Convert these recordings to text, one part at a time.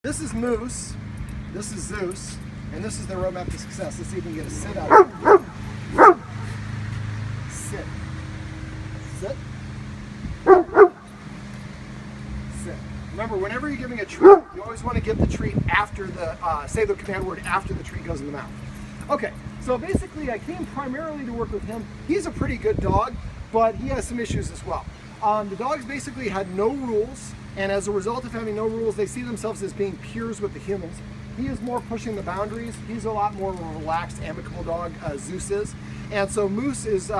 This is Moose, this is Zeus, and this is the roadmap to success. Let's see if we can get a sit out. Sit. Sit. Sit. Remember, whenever you're giving a treat, you always want to give the treat after the, say the command word after the treat goes in the mouth. Okay, so basically I came primarily to work with him. He's a pretty good dog, but he has some issues as well. The dogs basically had no rules, and as a result of having no rules, they see themselves as being peers with the humans. He is more pushing the boundaries. He's a lot more of a relaxed, amicable dog, Zeus is. And so Moose is,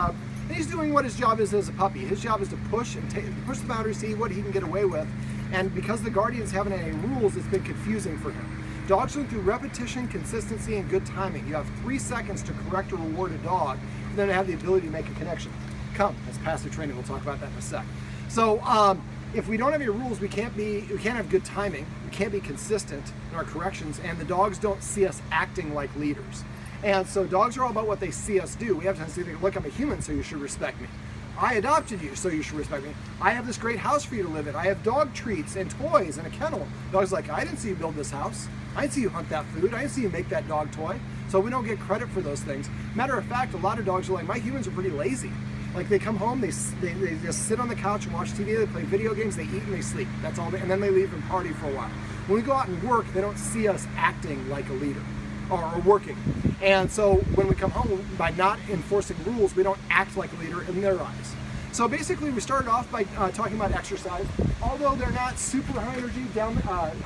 he's doing what his job is as a puppy. His job is to push and push the boundaries, see what he can get away with. And because the guardians haven't any rules, it's been confusing for him. Dogs learn through repetition, consistency, and good timing. You have 3 seconds to correct or reward a dog, and then have the ability to make a connection. Come, that's passive training. We'll talk about that in a sec. So if we don't have any rules, we can't have good timing. We can't be consistent in our corrections, and the dogs don't see us acting like leaders. And so dogs are all about what they see us do. We have to think, look, I'm a human, so you should respect me. I adopted you, so you should respect me. I have this great house for you to live in. I have dog treats and toys and a kennel. Dog's like, I didn't see you build this house. I didn't see you hunt that food. I didn't see you make that dog toy. So we don't get credit for those things. Matter of fact, a lot of dogs are like, my humans are pretty lazy. Like they come home, they just sit on the couch and watch TV, they play video games, they eat and they sleep. That's all, and then they leave and party for a while. When we go out and work, they don't see us acting like a leader or working. And so when we come home, by not enforcing rules, we don't act like a leader in their eyes. So basically we started off by talking about exercise. Although they're not super high energy,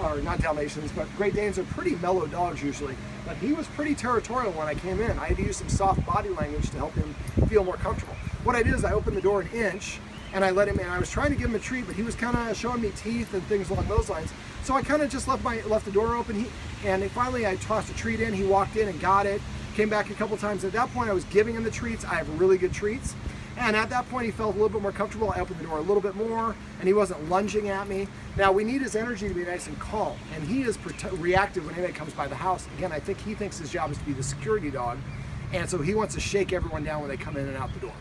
or not Dalmatians, but Great Danes are pretty mellow dogs usually. But he was pretty territorial when I came in. I had to use some soft body language to help him feel more comfortable. What I did is I opened the door an inch and I let him in. I was trying to give him a treat, but he was kind of showing me teeth and things along those lines. So I kind of just left the door open. Finally I tossed a treat in. He walked in and got it. Came back a couple times. At that point I was giving him the treats. I have really good treats. And at that point he felt a little bit more comfortable. I opened the door a little bit more and he wasn't lunging at me. Now we need his energy to be nice and calm, and he is reactive when anybody comes by the house. Again, I think he thinks his job is to be the security dog, and so he wants to shake everyone down when they come in and out the door.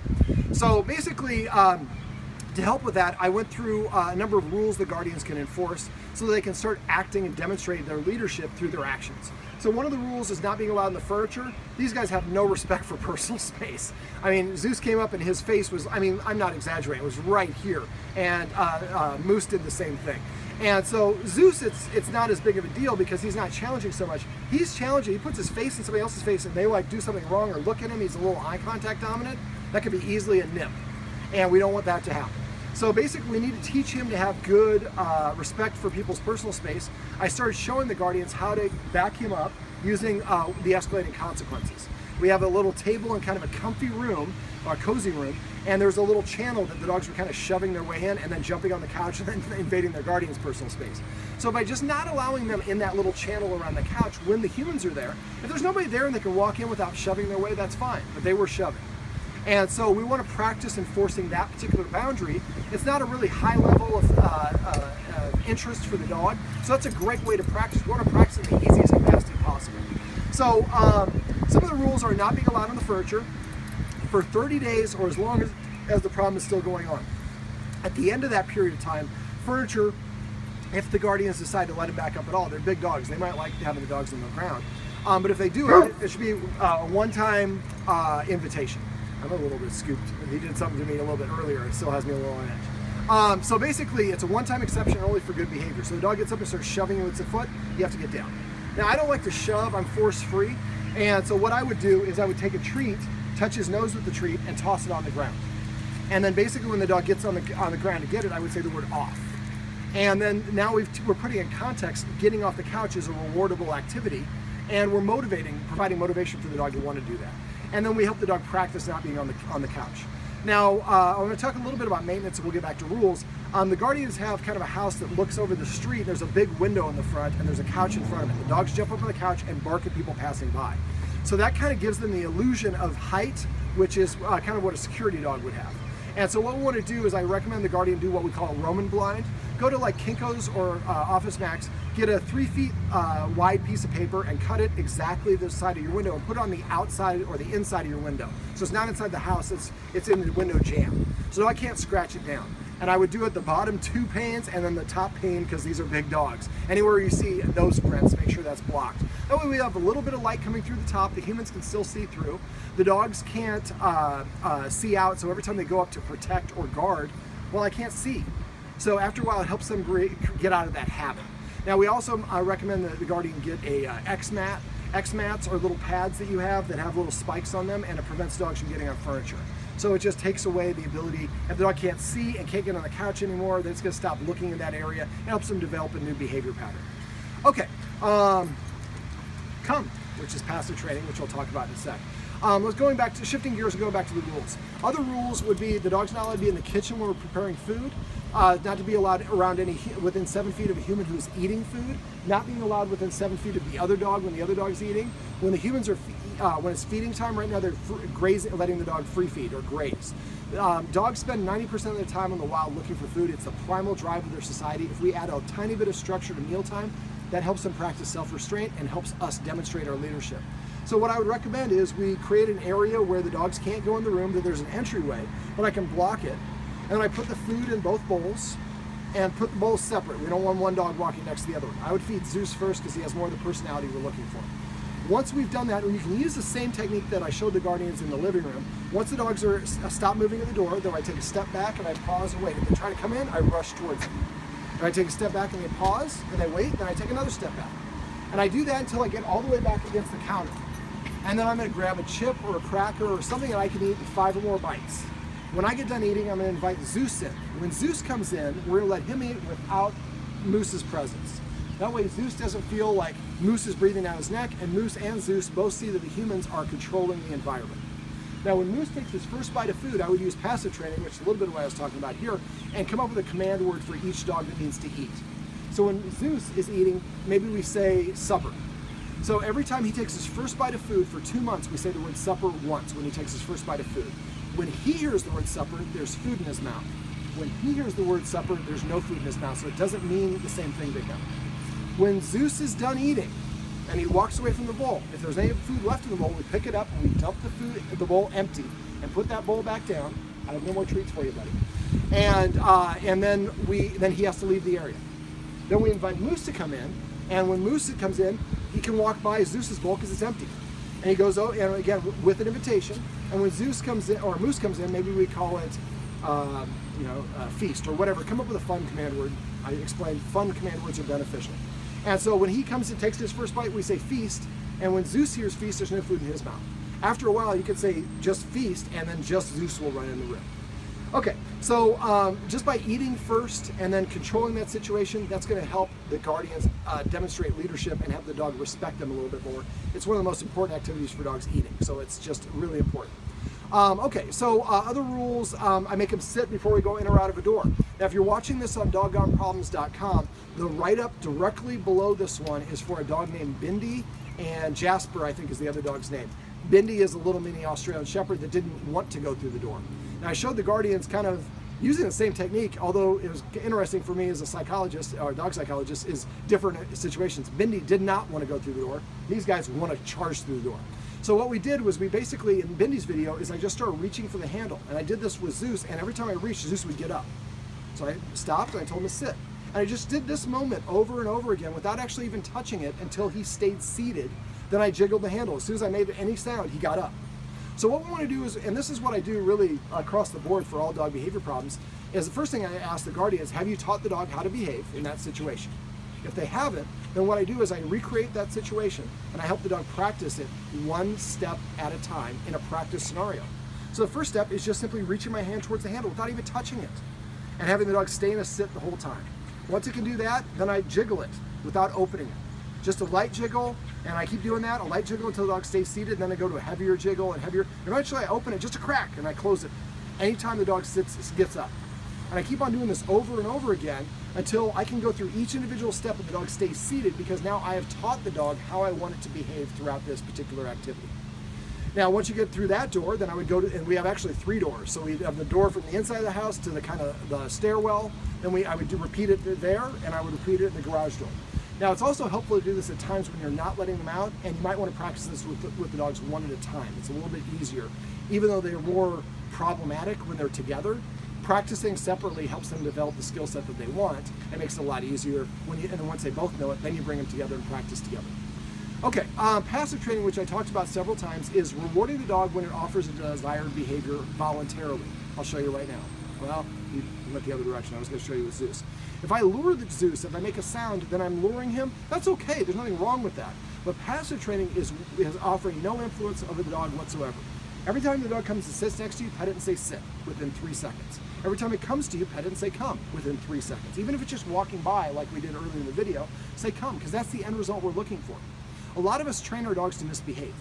So basically, to help with that, I went through a number of rules the guardians can enforce so that they can start acting and demonstrating their leadership through their actions. So one of the rules is not being allowed in the furniture. These guys have no respect for personal space. I mean, Zeus came up and his face was, I'm not exaggerating, it was right here. And Moose did the same thing. And so Zeus, it's not as big of a deal because he's not challenging so much. He's challenging, he puts his face in somebody else's face and they like do something wrong or look at him, he's a little eye contact dominant. That could be easily a nip. And we don't want that to happen. So basically we need to teach him to have good respect for people's personal space. I started showing the guardians how to back him up using the escalating consequences. We have a little table in kind of a comfy room, a cozy room, and there's a little channel that the dogs were kind of shoving their way in and then jumping on the couch and then invading their guardian's personal space. So by just not allowing them in that little channel around the couch when the humans are there, if there's nobody there and they can walk in without shoving their way, that's fine, but they were shoving. And so we want to practice enforcing that particular boundary. It's not a really high level of interest for the dog, so that's a great way to practice. We want to practice in the easiest capacity possible. So some of the rules are not being allowed on the furniture for 30 days or as long as the problem is still going on. At the end of that period of time, furniture, if the guardians decide to let them back up at all, they're big dogs. They might like having the dogs on the ground. But if they do it should be a one-time invitation. I'm a little bit scooped. He did something to me a little bit earlier. It still has me a little on edge. So basically, it's a one-time exception only for good behavior. So the dog gets up and starts shoving you with its foot, you have to get down. Now, I don't like to shove. I'm force-free. And so what I would do is I would take a treat, touch his nose with the treat, and toss it on the ground. And then basically when the dog gets on the ground to get it, I would say the word off. And then now we're putting in context, getting off the couch is a rewardable activity, and we're providing motivation for the dog to want to do that. And then we help the dog practice not being on the couch. Now, I'm going to talk a little bit about maintenance and we'll get back to rules. The guardians have kind of a house that looks over the street. There's a big window in the front and there's a couch in front of it. The dogs jump up on the couch and bark at people passing by. So that kind of gives them the illusion of height, which is kind of what a security dog would have. And so what we want to do is I recommend the guardian do what we call a Roman blind. Go to like Kinko's or Office Max, get a 3 feet wide piece of paper and cut it exactly the side of your window and put it on the outside or the inside of your window. So it's not inside the house, it's in the window jamb. So I can't scratch it down. And I would do it the bottom 2 panes and then the top pane, because these are big dogs. Anywhere you see those prints, make sure that's blocked. That way we have a little bit of light coming through the top. The humans can still see through. The dogs can't see out, so every time they go up to protect or guard, well, I can't see. So after a while, it helps them get out of that habit. Now we also recommend that the guardian get a X-mat. X-mats are little pads that you have that have little spikes on them, and it prevents dogs from getting on furniture. So it just takes away the ability, if the dog can't see and can't get on the couch anymore, then it's going to stop looking in that area. It helps them develop a new behavior pattern. Okay, come, which is passive training, which we'll talk about in a sec. Shifting gears and going back to the rules. Other rules would be the dog's not allowed to be in the kitchen when we're preparing food, not to be allowed around within 7 feet of a human who's eating food, not being allowed within 7 feet of the other dog when the other dog's eating. When the humans are, when it's feeding time, right now they're grazing, letting the dog free feed or graze. Dogs spend 90% of their time in the wild looking for food. It's the primal drive of their society. If we add a tiny bit of structure to mealtime, that helps them practice self-restraint and helps us demonstrate our leadership. So what I would recommend is we create an area where the dogs can't go in the room, that there's an entryway, but I can block it. And then I put the food in both bowls and put the bowls separate. We don't want one dog walking next to the other one. I would feed Zeus first because he has more of the personality we're looking for. Once we've done that, and you can use the same technique that I showed the guardians in the living room. Once the dogs are stop moving at the door, then I take a step back and I pause and wait. If they try to come in, I rush towards them. And I take a step back and they pause and they wait, then I take another step back. And I do that until I get all the way back against the counter. And then I'm going to grab a chip or a cracker or something that I can eat in 5 or more bites. When I get done eating, I'm going to invite Zeus in. When Zeus comes in, we're going to let him eat without Moose's presence. That way Zeus doesn't feel like Moose is breathing down his neck, and Moose and Zeus both see that the humans are controlling the environment. Now when Moose takes his first bite of food, I would use passive training, which is a little bit of what I was talking about here, and come up with a command word for each dog that needs to eat. So when Zeus is eating, maybe we say supper. So every time he takes his first bite of food for 2 months, we say the word supper once when he takes his first bite of food. When he hears the word supper, there's food in his mouth. When he hears the word supper, there's no food in his mouth, so it doesn't mean the same thing to him. When Zeus is done eating and he walks away from the bowl, if there's any food left in the bowl, we pick it up and we dump the food in the bowl empty and put that bowl back down. I have no more treats for you, buddy. And then he has to leave the area. Then we invite Moose to come in, and when Moose comes in, he can walk by Zeus's bowl because it's empty. And he goes, oh, and again, with an invitation. And when Zeus comes in, or Moose comes in, maybe we call it, feast or whatever. Come up with a fun command word. I explained fun command words are beneficial. And so when he comes and takes his first bite, we say feast. And when Zeus hears feast, there's no food in his mouth. After a while, you could say just feast, and then just Zeus will run in the room. Okay, so just by eating first and then controlling that situation, that's going to help the guardians demonstrate leadership and have the dog respect them a little bit more. It's one of the most important activities for dogs eating, so it's just really important. Okay, so other rules, I make them sit before we go in or out of a door. Now, if you're watching this on doggoneproblems.com, the write-up directly below this one is for a dog named Bindi, and Jasper, I think, is the other dog's name. Bindi is a little mini Australian Shepherd that didn't want to go through the door. Now, I showed the guardians kind of using the same technique, although it was interesting for me as a psychologist, or dog psychologist, is different situations. Bindi did not want to go through the door. These guys want to charge through the door. So what we did was we basically, in Bindi's video, is I just started reaching for the handle. And I did this with Zeus, and every time I reached, Zeus would get up. So I stopped and I told him to sit. And I just did this moment over and over again without actually even touching it until he stayed seated. Then I jiggled the handle. As soon as I made any sound, he got up. So what we want to do is, and this is what I do really across the board for all dog behavior problems, is the first thing I ask the guardian is, have you taught the dog how to behave in that situation? If they haven't, then what I do is I recreate that situation and I help the dog practice it one step at a time in a practice scenario. So the first step is just simply reaching my hand towards the handle without even touching it and having the dog stay in a sit the whole time. Once it can do that, then I jiggle it without opening it. Just a light jiggle, and I keep doing that, a light jiggle until the dog stays seated, and then I go to a heavier jiggle and heavier. Eventually I open it, just a crack, and I close it. Anytime the dog gets up. And I keep on doing this over and over again until I can go through each individual step and the dog stays seated, because now I have taught the dog how I want it to behave throughout this particular activity. Now, once you get through that door, then I would go to, and we have actually 3 doors. So we have the door from the inside of the house to the kind of the stairwell. Then I would repeat it there, and I would repeat it in the garage door. Now, it's also helpful to do this at times when you're not letting them out, and you might want to practice this with the dogs one at a time. It's a little bit easier. Even though they're more problematic when they're together, Practicing separately helps them develop the skill set that they want. It makes it a lot easier and once they both know it, then you bring them together and practice together. Okay, passive training, which I talked about several times, is rewarding the dog when it offers a desired behavior voluntarily. I'll show you right now. Well, you went the other direction. I was going to show you with Zeus. If I lure the Zeus, if I make a sound, then I'm luring him. That's okay. There's nothing wrong with that. But passive training is offering no influence over the dog whatsoever. Every time the dog comes and sits next to you, pet it and say sit within 3 seconds. Every time it comes to you, pet it and say come within 3 seconds. Even if it's just walking by like we did earlier in the video, say come, because that's the end result we're looking for. A lot of us train our dogs to misbehave.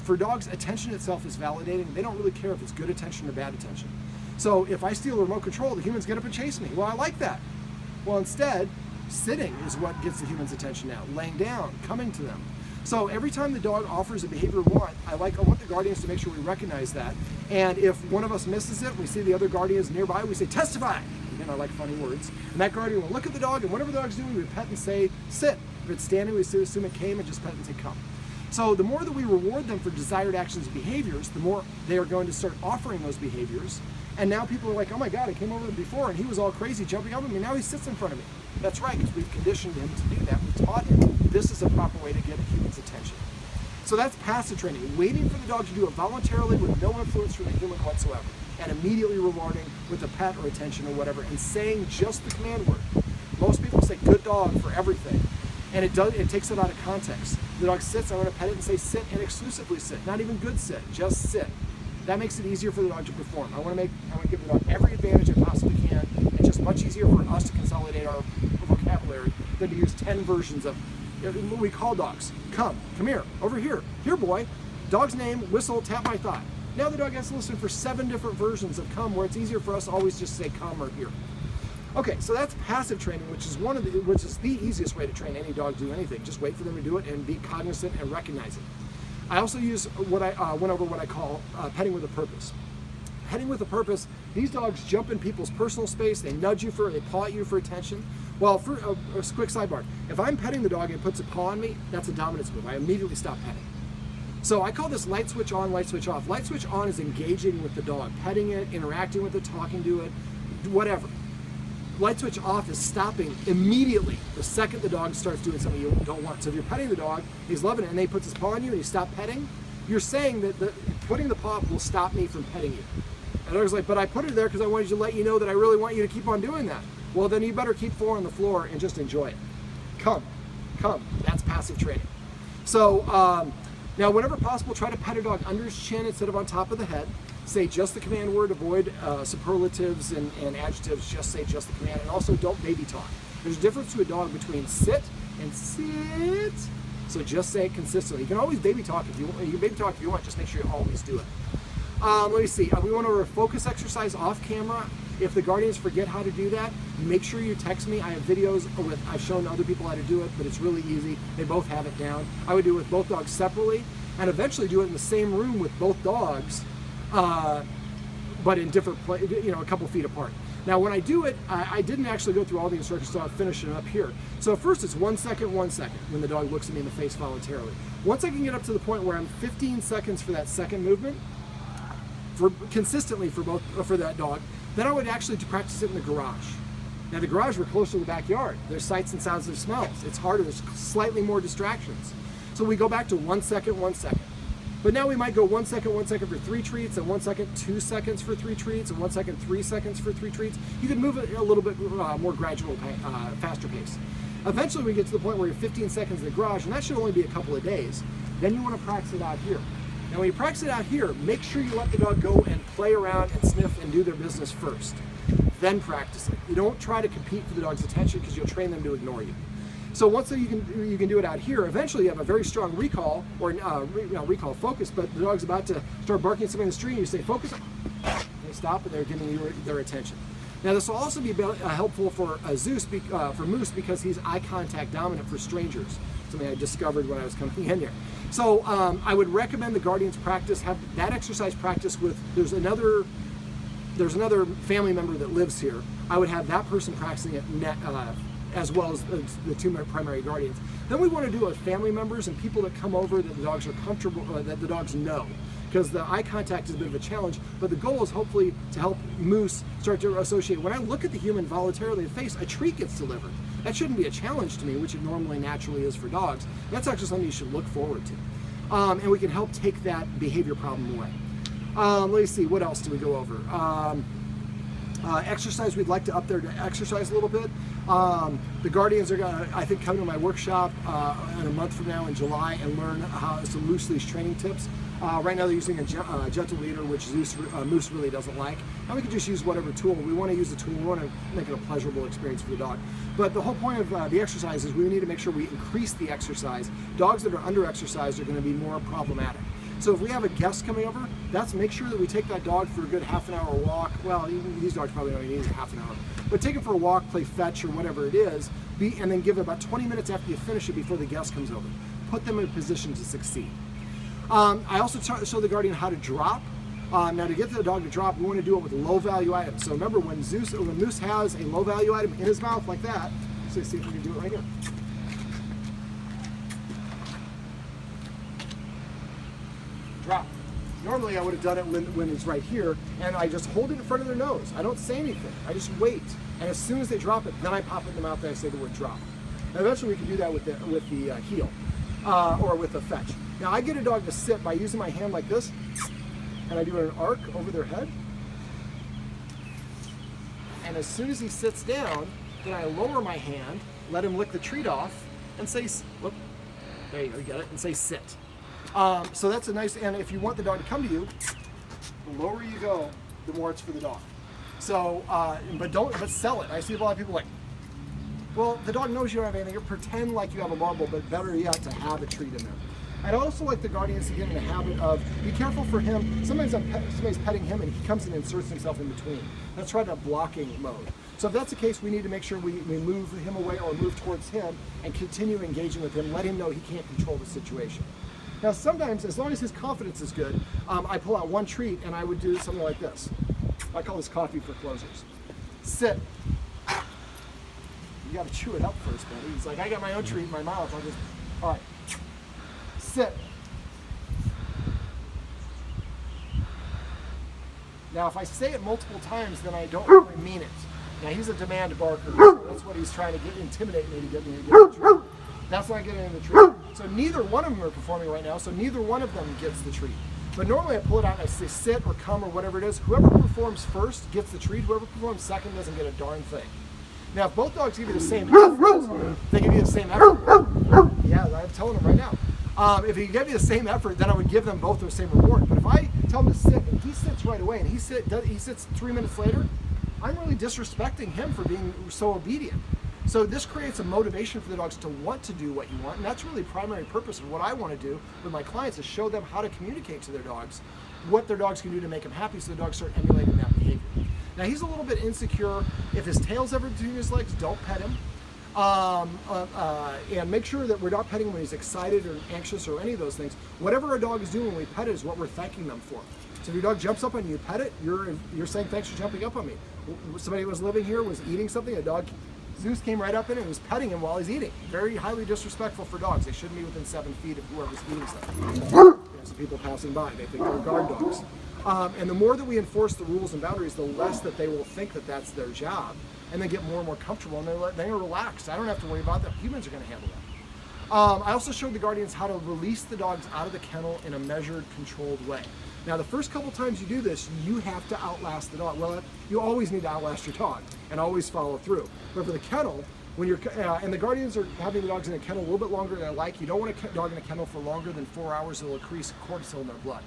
For dogs, attention itself is validating. They don't really care if it's good attention or bad attention. So if I steal a remote control, the humans get up and chase me. Well, I like that. Well, instead, sitting is what gets the human's attention now. Laying down, coming to them. So every time the dog offers a behavior we want, I want the guardians to make sure we recognize that. And if one of us misses it, we see the other guardians nearby, we say, testify. Again, I like funny words. And that guardian will look at the dog, and whatever the dog's doing, we pet and say, sit. If it's standing, we assume it came and just pet and say, come. So the more that we reward them for desired actions and behaviors, the more they are going to start offering those behaviors. And now people are like, oh my God, I came over before and he was all crazy jumping up at me. Now he sits in front of me. That's right, because we've conditioned him to do that. We taught him this is a proper way to get a human's attention. So that's passive training, waiting for the dog to do it voluntarily with no influence from the human whatsoever, and immediately rewarding with a pet or attention or whatever, and saying just the command word. Most people say good dog for everything, and it takes it out of context. The dog sits, I want to pet it and say sit, and exclusively sit, not even good sit, just sit. That makes it easier for the dog to perform. I want to give the dog every advantage I possibly can. It's just much easier for us to consolidate our vocabulary than to use 10 versions of what we call dogs. Come here, over here, here boy, dog's name, whistle, tap my thigh. Now the dog has to listen for 7 different versions of come, where it's easier for us to always just say come or here. Okay, so that's passive training, which is the easiest way to train any dog to do anything. Just wait for them to do it and be cognizant and recognize it. I also use what I went over what I call petting with a purpose. Petting with a purpose, these dogs jump in people's personal space, they nudge you they paw at you for attention. Well, for a quick sidebar, if I'm petting the dog and it puts a paw on me, that's a dominance move. I immediately stop petting. So I call this light switch on, light switch off. Light switch on is engaging with the dog, petting it, interacting with it, talking to it, whatever. Light switch off is stopping immediately the second the dog starts doing something you don't want. So if you're petting the dog, he's loving it, and then he puts his paw on you and you stop petting, you're saying that putting the paw will stop me from petting you. And the dog's like, but I put it there because I wanted to let you know that I really want you to keep on doing that. Well, then you better keep 4 on the floor and just enjoy it. Come. That's passive training. So now, whenever possible, try to pet a dog under his chin instead of on top of the head. Say just the command word, avoid superlatives and adjectives, just say just the command, and also don't baby talk. There's a difference to a dog between sit and sit, so just say it consistently. You can always baby talk if you want, just make sure you always do it. Let me see, we went over a focus exercise off camera. If the guardians forget how to do that, make sure you text me. I have videos I've shown other people how to do it, but it's really easy. They both have it down. I would do it with both dogs separately, and eventually do it in the same room with both dogs, but in different a couple feet apart. Now when I do it, I didn't actually go through all the instructions, so I'll finish it up here. So first it's 1 second, 1 second, when the dog looks at me in the face voluntarily. Once I can get up to the point where I'm 15 seconds for that second movement, consistently for that dog, then I would actually practice it in the garage. Now the garage, we're closer to the backyard. There's sights and sounds, there's smells. It's harder, there's slightly more distractions. So we go back to 1 second, 1 second. But now we might go 1 second, 1 second for 3 treats, and 1 second, 2 seconds for 3 treats, and 1 second, 3 seconds for 3 treats. You can move it a little bit more gradual, faster pace. Eventually we get to the point where you're 15 seconds in the garage, and that should only be a couple of days. Then you want to practice it out here. Now when you practice it out here, make sure you let the dog go and play around and sniff and do their business first. Then practice it. You don't try to compete for the dog's attention because you'll train them to ignore you. So once you can do it out here, eventually you have a very strong recall, or recall focus, but the dog's about to start barking at something in the street, and you say focus, and they stop and they're giving you their attention. Now this will also be helpful for Zeus, for Moose, because he's eye contact dominant for strangers, something I discovered when I was coming in here. So I would recommend the guardians have that exercise practice with, there's another family member that lives here. I would have that person practicing it as well as the 2 primary guardians. Then we want to do it with family members and people that come over that the dogs are comfortable, that the dogs know. because the eye contact is a bit of a challenge, but the goal is hopefully to help Moose start to associate. When I look at the human voluntarily in the face, a treat gets delivered. That shouldn't be a challenge to me, which it normally naturally is for dogs. That's actually something you should look forward to. And we can help take that behavior problem away. Let's see, what else do we go over? Exercise, we'd like to up there to exercise a little bit. The Guardians are going to, I think, come to my workshop in a month from now in July and learn how some loose leash training tips. Right now they're using a gentle leader, which Moose really doesn't like. And we can just use whatever tool. We want to use the tool. We want to make it a pleasurable experience for the dog. But the whole point of the exercise is we need to make sure we increase the exercise. Dogs that are under-exercised are going to be more problematic. So if we have a guest coming over, make sure that we take that dog for a good half-an-hour walk. Well, even these dogs probably don't need a half an hour. But take it for a walk, play fetch or whatever it is, and then give it about 20 minutes after you finish it before the guest comes over. Put them in a position to succeed. I also show the Guardian how to drop. Now to get the dog to drop, we want to do it with low-value items. So remember, when Moose has a low-value item in his mouth like that, so see if we can do it right here. Drop. Normally I would have done it when it's right here, and I just hold it in front of their nose. I don't say anything. I just wait. And as soon as they drop it, then I pop it in the mouth and I say the word drop. Now eventually we can do that with the heel or with the fetch. Now I get a dog to sit by using my hand like this, and I do an arc over their head. And as soon as he sits down, then I lower my hand, let him lick the treat off, and say, whoop, there you go, you get it, and say sit. So that's a nice, and if you want the dog to come to you, the lower you go, the more it's for the dog. So, but sell it. I see a lot of people like, well, the dog knows you don't have anything. Pretend like you have a marble, but better yet, to have a treat in there. I'd also like the Guardians to get in the habit of, be careful for him. Sometimes somebody's petting him and he comes and inserts himself in between. That's right, a blocking mode. So if that's the case, we need to make sure we move him away or move towards him and continue engaging with him, let him know he can't control the situation. Now sometimes, as long as his confidence is good, I pull out one treat and I would do something like this. I call this coffee for closers. Sit. You gotta chew it up first, buddy. He's like, I got my own treat in my mouth. I'll just, all right. Sit. Now if I say it multiple times, then I don't really mean it. Now he's a demand barker. That's what he's trying to intimidate me to get me to get the treat. That's not getting in the treat. So neither one of them are performing right now, so neither one of them gets the treat. But normally I pull it out and I say sit or come or whatever it is. Whoever performs first gets the treat. Whoever performs second doesn't get a darn thing. Now if both dogs give you the same effort, they give you the same effort. Yeah, I'm telling them right now. If he gave me the same effort, then I would give them both the same reward. But if I tell him to sit and he sits right away and he sits 3 minutes later, I'm really disrespecting him for being so obedient. So this creates a motivation for the dogs to want to do what you want, and that's really the primary purpose of what I want to do with my clients, is show them how to communicate to their dogs what their dogs can do to make them happy, so the dogs start emulating that behavior. Now he's a little bit insecure. If his tail's ever between his legs, don't pet him. And make sure that we're not petting him when he's excited or anxious or any of those things. Whatever a dog is doing when we pet it is what we're thanking them for. So if your dog jumps up on you, pet it, you're saying thanks for jumping up on me. Somebody was living here, was eating something, a dog, Zeus came right up in it and was petting him while he's eating. Very highly disrespectful for dogs. They shouldn't be within 7 feet of whoever's eating something. Some people passing by, they think they're guard dogs. And the more that we enforce the rules and boundaries, the less that they will think that that's their job, and they get more and more comfortable, and they're relaxed. I don't have to worry about that. Humans are going to handle that. I also showed the Guardians how to release the dogs out of the kennel in a measured, controlled way. Now, the first couple times you do this, you have to outlast the dog. Well, you always need to outlast your dog and always follow through. But for the kennel, when you're, and the Guardians are having the dogs in a kennel a little bit longer than I like. You don't want a dog in a kennel for longer than 4 hours. It'll increase cortisol in their blood.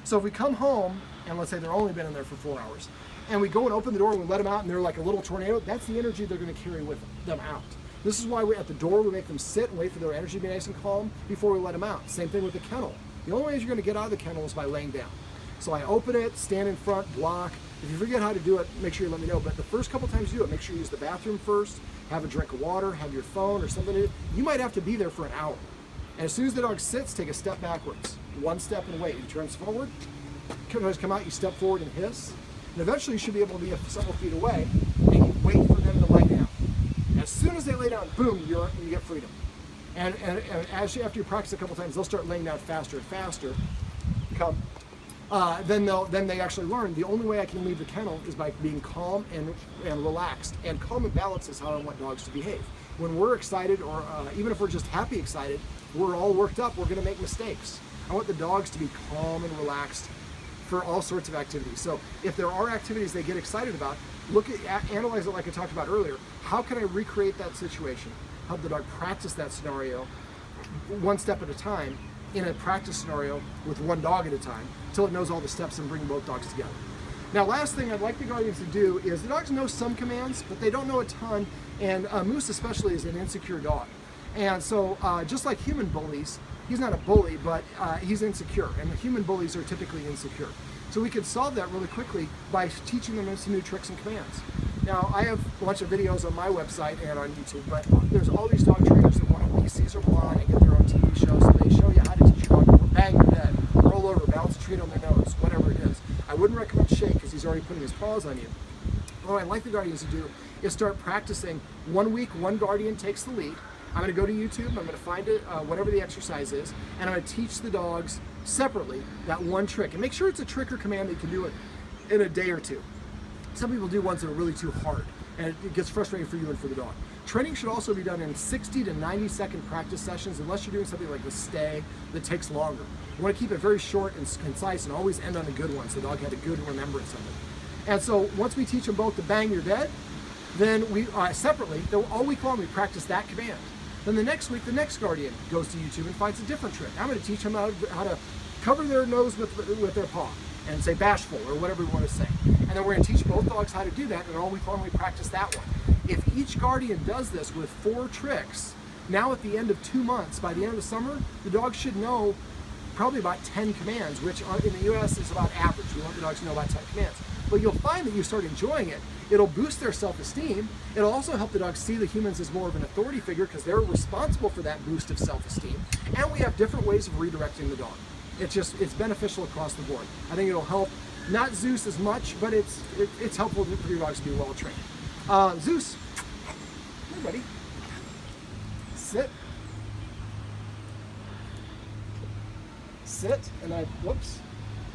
So if we come home, and let's say they've only been in there for 4 hours, and we go and open the door and we let them out and they're like a little tornado, that's the energy they're going to carry with them out. This is why we're at the door, we make them sit and wait for their energy to be nice and calm before we let them out. Same thing with the kennel. The only way you're going to get out of the kennel is by laying down. So I open it, stand in front, block. If you forget how to do it, make sure you let me know. But the first couple times you do it, make sure you use the bathroom first, have a drink of water, have your phone or something. You might have to be there for an hour. And as soon as the dog sits, take a step backwards. 1 step and wait. He turns forward, come out, you step forward and hiss. And eventually you should be able to be several feet away, and you wait for them to lay down. As soon as they lay down, boom, you get freedom. And after you practice a couple times, they'll start laying down faster and faster. Come. then they actually learn the only way I can leave the kennel is by being calm and relaxed. And calm and balanced is how I want dogs to behave. When we're excited, or even if we're just happy excited, we're all worked up, we're going to make mistakes. I want the dogs to be calm and relaxed for all sorts of activities. So if there are activities they get excited about, analyze it like I talked about earlier. How can I recreate that situation? Help the dog practice that scenario one step at a time in a practice scenario with one dog at a time until it knows all the steps and bring both dogs together. Now, last thing I'd like the guardians to do is the dogs know some commands, but they don't know a ton, and Moose especially is an insecure dog. And so just like human bullies, he's not a bully, but he's insecure, and the human bullies are typically insecure. So we could solve that really quickly by teaching them some new tricks and commands. Now, I have a bunch of videos on my website and on YouTube, but there's all these dog trainers that want to be Caesar Blonde and get their own TV shows, so they show you how to teach your dog to bang your head, roll over, balance a treat on their nose, whatever it is. I wouldn't recommend shake because he's already putting his paws on you. What I'd like the guardians to do is start practicing. 1 week, one guardian takes the lead. I'm going to go to YouTube, I'm going to find it, whatever the exercise is, and I'm going to teach the dogs separately that one trick. And make sure it's a trick or command that you can do it in a day or two. Some people do ones that are really too hard, and it gets frustrating for you and for the dog. Training should also be done in 60 to 90-second practice sessions, unless you're doing something like the stay that takes longer. You want to keep it very short and concise and always end on a good one so the dog had a good remembrance of it. And so once we teach them both to bang, you're dead, then we separately, all week long we practice that command. Then the next week, the next guardian goes to YouTube and finds a different trick. I'm going to teach them how to cover their nose with their paw and say bashful or whatever we want to say. And then we're going to teach both dogs how to do that, and all week long we practice that one. If each guardian does this with 4 tricks, now at the end of 2 months, by the end of the summer, the dog should know probably about 10 commands, which in the US is about average. We want the dogs to know about 10 commands. But you'll find that you start enjoying it. It'll boost their self-esteem. It'll also help the dogs see the humans as more of an authority figure because they're responsible for that boost of self-esteem. And we have different ways of redirecting the dog. It's beneficial across the board. I think it'll help, not Zeus as much, but it's helpful for your dogs to be well trained. Zeus, hey buddy, sit. Sit, and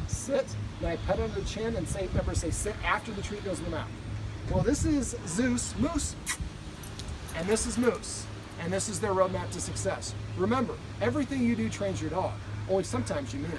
sit, and I pet under the chin and say sit after the treat goes in the mouth. Well, this is Zeus, Moose, and this is Moose, and this is their roadmap to success. Remember, everything you do trains your dog, only sometimes you mean it.